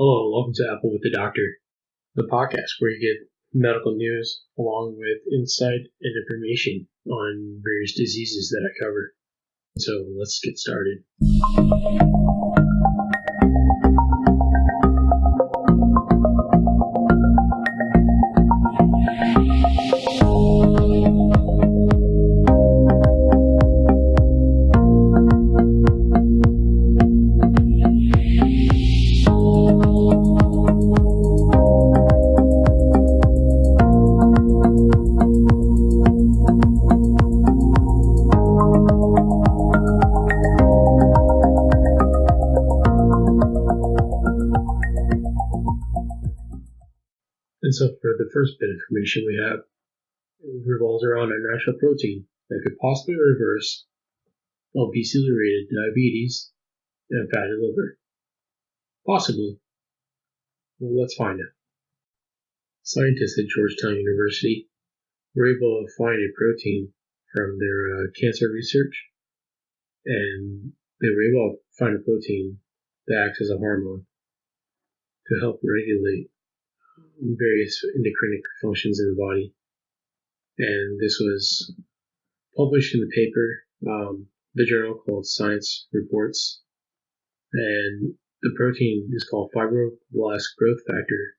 Hello, welcome to Apple with the Doctor, the podcast where you get medical news along with insight and information on various diseases that I cover. So let's get started. And so for the first bit of information we have, it revolves around a natural protein that could possibly reverse obesity-related diabetes and fatty liver. Possibly. Well, let's find out. Scientists at Georgetown University were able to find a protein from their cancer research, and they were able to find a protein that acts as a hormone to help regulate various endocrine functions in the body. And this was published in the paper, the journal called Science Reports, and the protein is called fibroblast growth factor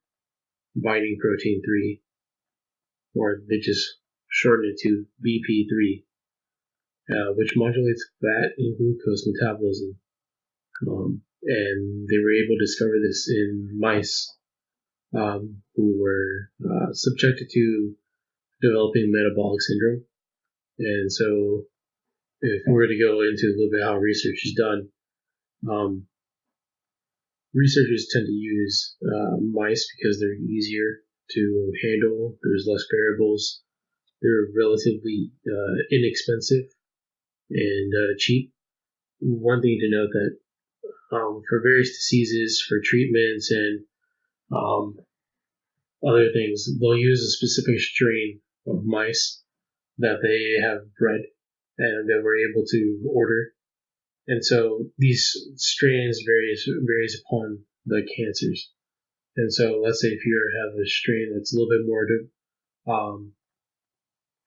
binding protein 3, or they just shorten it to BP3, which modulates fat and glucose metabolism. And they were able to discover this in mice who were subjected to developing metabolic syndrome. And so if we were to go into a little bit how research is done, researchers tend to use mice because they're easier to handle. There's less variables. They're relatively inexpensive and cheap. One thing to note that for various diseases, for treatments and other things, they'll use a specific strain of mice that they have bred and that we're able to order. And so these strains varies upon the cancers. And so let's say if you have a strain that's a little bit more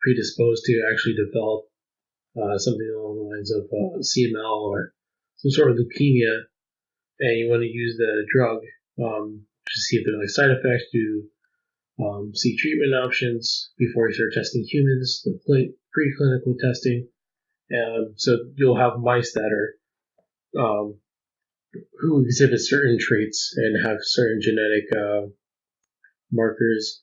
predisposed to actually develop something along the lines of CML or some sort of leukemia, and you want to use the drug to see if there are like side effects, to see treatment options before you start testing humans, the preclinical testing. So you'll have mice that are who exhibit certain traits and have certain genetic markers,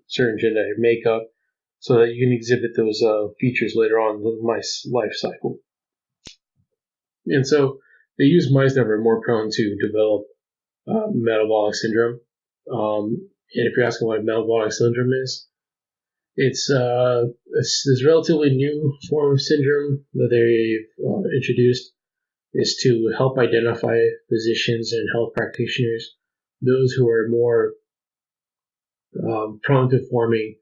certain genetic makeup, so that you can exhibit those features later on in the mice life cycle. And so they use mice that were more prone to develop metabolic syndrome. And if you're asking what metabolic syndrome is, it's this relatively new form of syndrome that they've introduced, is to help identify physicians and health practitioners, those who are more prone to forming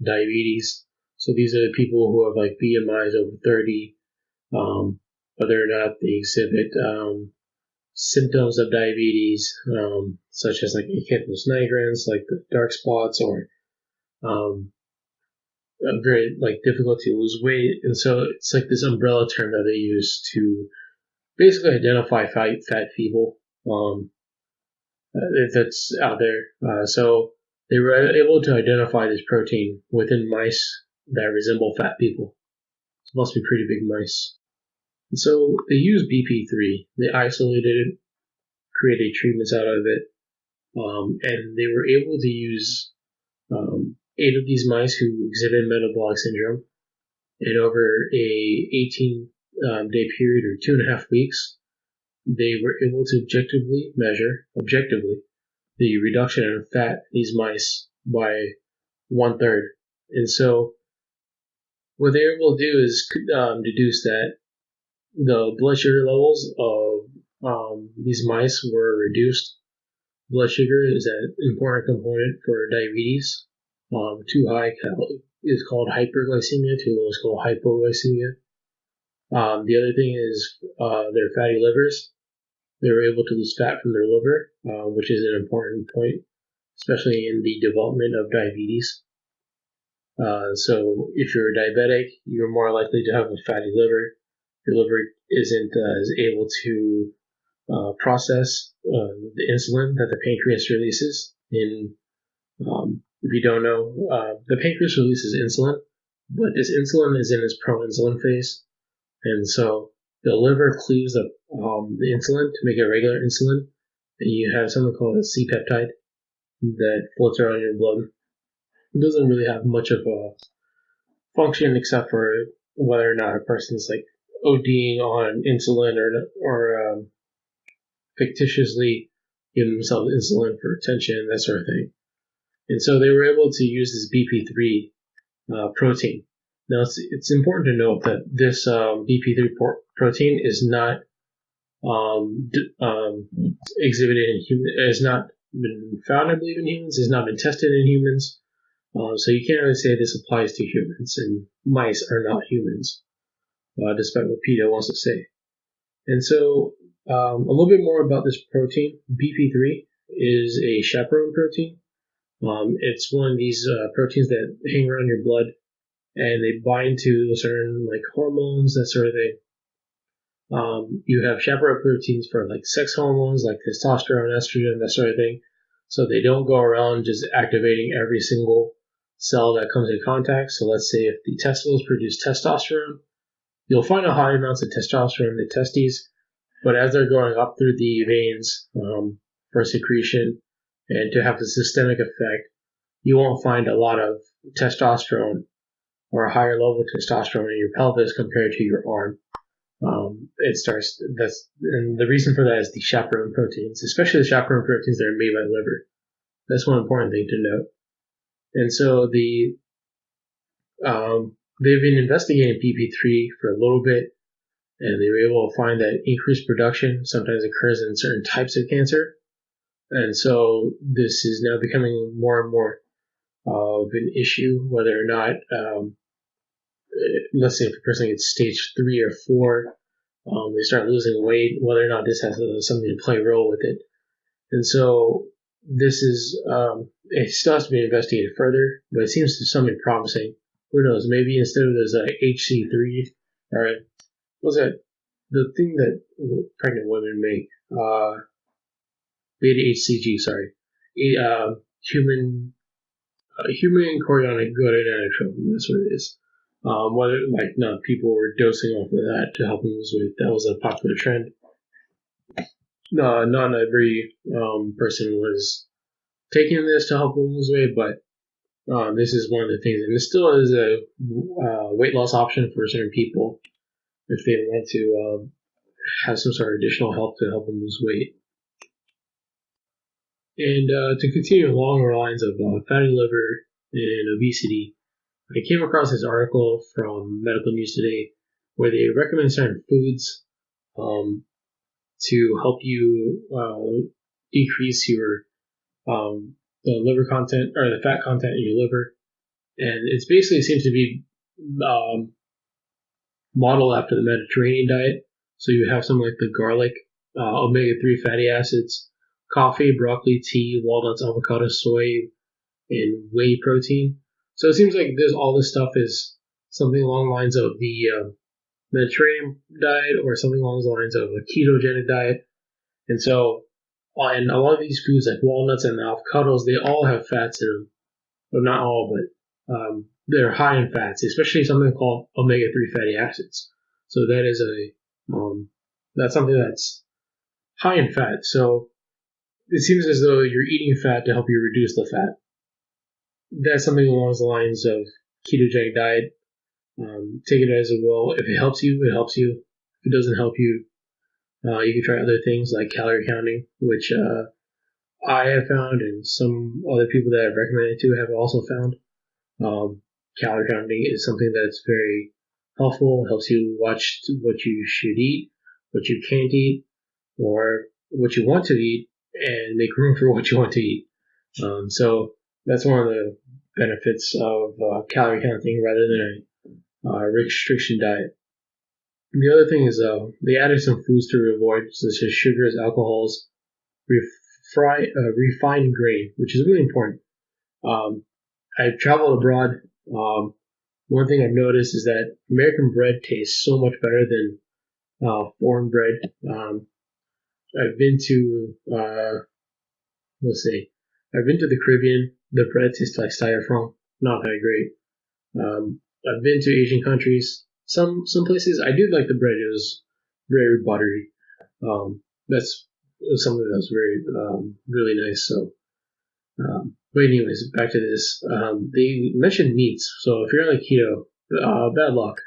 diabetes. So these are the people who have like BMIs over 30, whether or not they exhibit symptoms of diabetes, such as like acanthosis nigrans, like the dark spots, or very like difficulty to lose weight. And so it's like this umbrella term that they use to basically identify fat people that's out there. So they were able to identify this protein within mice that resemble fat people. It must be pretty big mice. And so they used BP3. They isolated it, created treatments out of it, and they were able to use 8 of these mice who exhibited metabolic syndrome. And over a 18-day period, or 2.5 weeks, they were able to measure the reduction in fat in these mice by 1/3. And so what they were able to do is deduce that the blood sugar levels of these mice were reduced. Blood sugar is an important component for diabetes. Too high is called hyperglycemia, too low is called hypoglycemia. The other thing is their fatty livers. they were able to lose fat from their liver, which is an important point, especially in the development of diabetes. So if you're diabetic, you're more likely to have a fatty liver. Your liver isn't as able to process the insulin that the pancreas releases. If you don't know, the pancreas releases insulin, but this insulin is in its pro-insulin phase, and so the liver cleaves up the insulin to make a regular insulin, and you have something called a C-peptide that floats around in your blood. It doesn't really have much of a function except for whether or not a person's like ODing on insulin or fictitiously giving themselves insulin for attention, that sort of thing. And so they were able to use this BP3 protein. Now it's important to note that this BP3 protein is not exhibited in humans. It has not been found, I believe, in humans. It's not been tested in humans. So you can't really say this applies to humans, and mice are not humans, despite what PETA wants to say. And so a little bit more about this protein. BP3 is a chaperone protein. It's one of these proteins that hang around your blood, and they bind to certain like hormones, that sort of thing. You have chaperone proteins for like sex hormones, like testosterone, estrogen, that sort of thing. So they don't go around just activating every single cell that comes in contact. So let's say if the testicles produce testosterone, you'll find a high amounts of testosterone in the testes, but as they're going up through the veins for secretion and to have a systemic effect, you won't find a lot of testosterone or a higher level of testosterone in your pelvis compared to your arm. And the reason for that is the chaperone proteins, especially the chaperone proteins that are made by the liver. That's one important thing to note. And so they've been investigating BP3 for a little bit, and they were able to find that increased production sometimes occurs in certain types of cancer. And so this is now becoming more and more of an issue, whether or not, let's say if a person gets stage 3 or 4, they start losing weight, whether or not this has something to play a role with it. And so this is, it still has to be investigated further, but it seems to something promising. Who knows, maybe instead of this HC3, or what's that, the thing that pregnant women make, beta HCG, sorry, human chorionic gonadotropin, that's what it is. Whether people were dosing off of that to help them lose weight, that was a popular trend. Not every person was taking this to help them lose weight, but this is one of the things, and it still is a weight loss option for certain people if they want to have some sort of additional help to help them lose weight. And to continue along the lines of fatty liver and obesity, I came across this article from Medical News Today where they recommend certain foods to help you decrease your the liver content or the fat content in your liver, and it's basically seems to be modeled after the Mediterranean diet. So you have something like the garlic, omega-3 fatty acids, coffee, broccoli, tea, walnuts, avocado, soy, and whey protein. So it seems like all this stuff is something along the lines of the Mediterranean diet or something along the lines of a ketogenic diet. And so, and a lot of these foods like walnuts and avocados, they all have fats in them. Well, not all, but they're high in fats, especially something called omega-3 fatty acids. So that is that's something that's high in fat. So it seems as though you're eating fat to help you reduce the fat. That's something along the lines of ketogenic diet. Take it as it will. If it helps you, it helps you. If it doesn't help you, you can try other things like calorie counting, which I have found, and some other people that I've recommended to have also found. Calorie counting is something that's very helpful. Helps you watch what you should eat, what you can't eat, or what you want to eat, and make room for what you want to eat. So that's one of the benefits of calorie counting rather than a restriction diet. The other thing is they added some foods to avoid, such as sugars, alcohols, refined grain, which is really important. Um, I've traveled abroad. One thing I've noticed is that American bread tastes so much better than foreign bread. I've been to let's see, I've been to the Caribbean. The bread tastes like styrofoam, not that great. I've been to Asian countries. Some places I do like the bread. It was very buttery. That's something that was very really nice. So, but anyways, back to this. They mentioned meats. So if you're on keto, bad luck.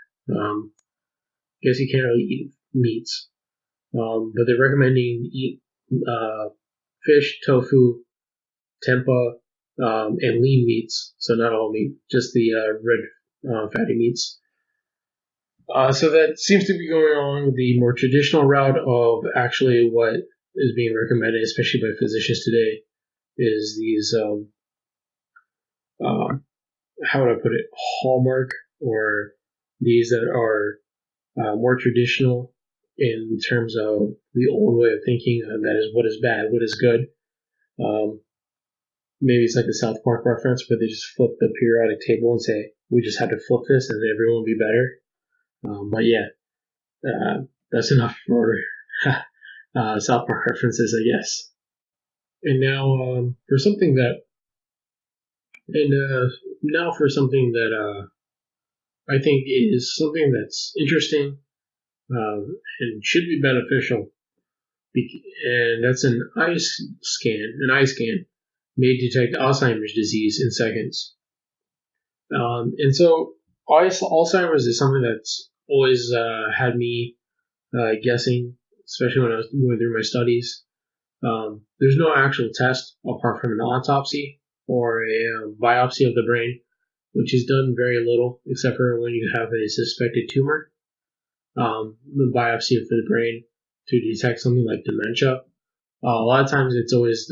Guess you can't really eat meats. But they're recommending eat fish, tofu, tempeh, and lean meats. So not all meat, just the red fatty meats. So that seems to be going along the more traditional route of actually what is being recommended, especially by physicians today, is these uh, how would I put it, hallmark, or these that are more traditional in terms of the old way of thinking. That is, what is bad, what is good. Um, Maybe it's like the South Park reference, where they just flip the periodic table and say, "We just have to flip this, and everyone will be better." But yeah, that's enough for South Park references, I guess. And now for something that, and now for something that I think is something that's interesting and should be beneficial, and that's an eye scan may detect Alzheimer's disease in seconds. And so Alzheimer's is something that's always had me guessing, especially when I was going through my studies. There's no actual test apart from an autopsy or a biopsy of the brain, which is done very little, except for when you have a suspected tumor. The biopsy of the brain to detect something like dementia. A lot of times it's always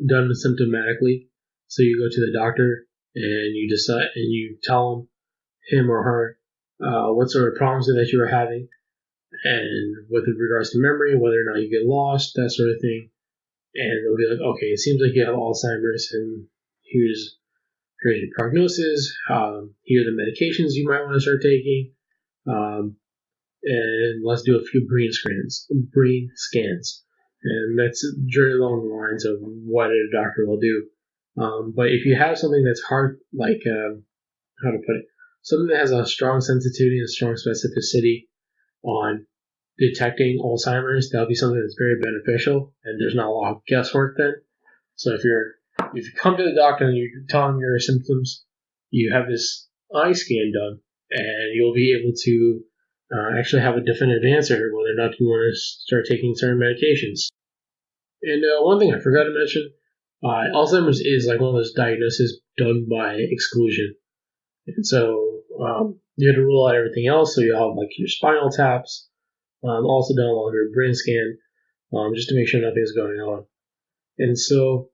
done symptomatically. So you go to the doctor and you decide and you tell him or her what sort of problems that you were having, and with regards to memory, whether or not you get lost, that sort of thing. And they'll be like, okay, it seems like you have Alzheimer's, and here's your prognosis. Here are the medications you might want to start taking, um, and let's do a few brain scans, and that's very along the lines of what a doctor will do. But if you have something that's hard, like how to put it, something that has a strong sensitivity and strong specificity on detecting Alzheimer's, that'll be something that's very beneficial, and there's not a lot of guesswork then. So if you come to the doctor and you tell them your symptoms, you have this eye scan done, and you'll be able to actually have a definitive answer whether or not you want to start taking certain medications. And one thing I forgot to mention, Alzheimer's is like one of those diagnoses done by exclusion. And so you have to rule out everything else. So you'll have like your spinal taps, also done along your brain scan, just to make sure nothing's going on. And so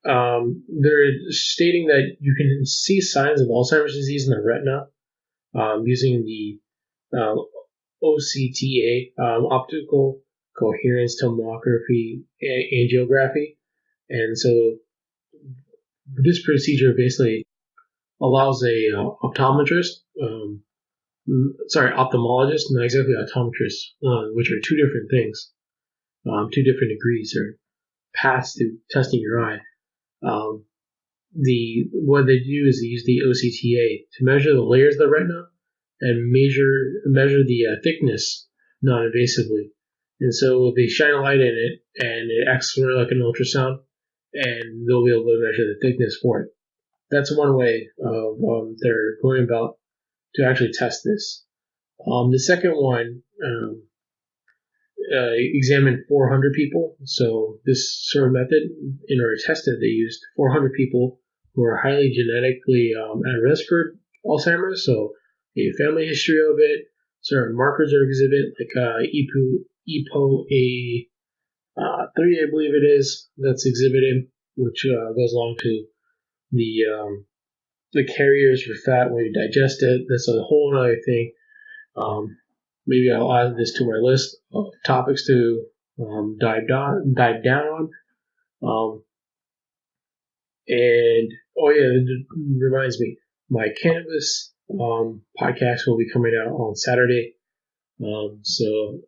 they're stating that you can see signs of Alzheimer's disease in the retina using the OCTA, optical coherence tomography angiography. And so this procedure basically allows a ophthalmologist, not exactly optometrist, which are two different things, two different degrees or paths to testing your eye. What they do is they use the OCTA to measure the layers of the retina and measure the thickness non-invasively. And so they shine a light in it, and it acts sort of like an ultrasound, and they'll be able to measure the thickness for it. That's one way of they're going about to actually test this. The second one examined 400 people. So this sort of method, in order to test it, they used 400 people who are highly genetically at risk for Alzheimer's. So a family history of it, certain markers are exhibit, like EPO-A3, I believe it is, that's exhibited, which goes along to the carriers for fat when you digest it. That's a whole other thing. maybe I'll add this to my list of topics to dive down on. And oh yeah, it reminds me, my cannabis podcast will be coming out on Saturday. So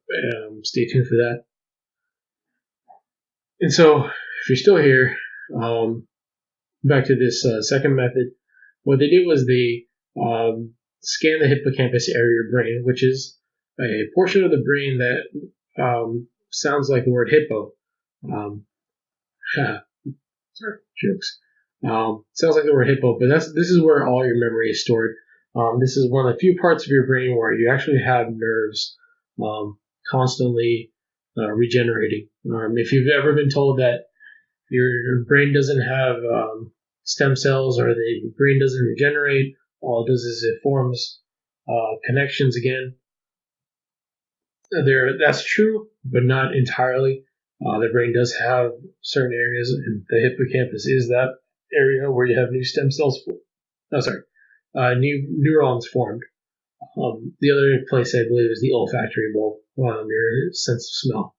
stay tuned for that. And so, if you're still here, back to this second method, what they did was they scanned the hippocampus area of your brain, which is a portion of the brain that sounds like the word hippo. Um, sorry, jokes. Sounds like the word hippo, but this is where all your memory is stored. This is one of the few parts of your brain where you actually have nerves constantly regenerating. If you've ever been told that your brain doesn't have stem cells or the brain doesn't regenerate, all it does is it forms connections again. That's true, but not entirely. The brain does have certain areas, and the hippocampus is that area where you have new stem cells. New neurons formed. The other place I believe is the olfactory bulb, your sense of smell.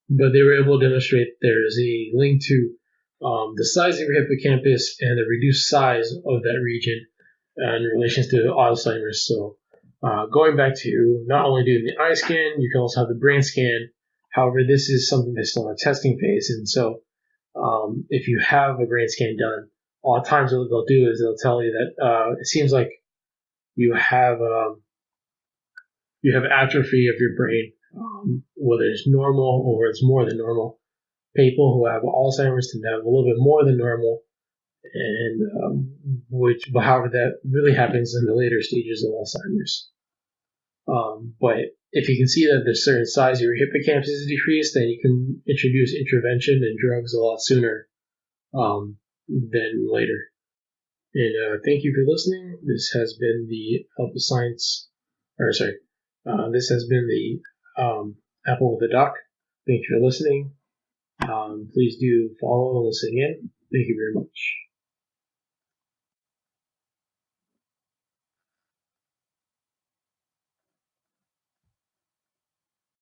But they were able to demonstrate there's a link to the size of your hippocampus and the reduced size of that region in relation to Alzheimer's. So going back to not only doing the eye scan, you can also have the brain scan. However, this is something that's still in a testing phase. And so if you have a brain scan done, a lot of times what they'll do is they'll tell you that it seems like you have atrophy of your brain, whether it's normal or it's more than normal. People who have Alzheimer's tend to have a little bit more than normal, and however, that really happens in the later stages of Alzheimer's. But if you can see that there's certain size of your hippocampus is decreased, then you can introduce intervention and drugs a lot sooner than later. And thank you for listening. This has been the Help of Science, this has been the Apple with a Doc. Thank you for listening. Please do follow and listen again. Thank you very much.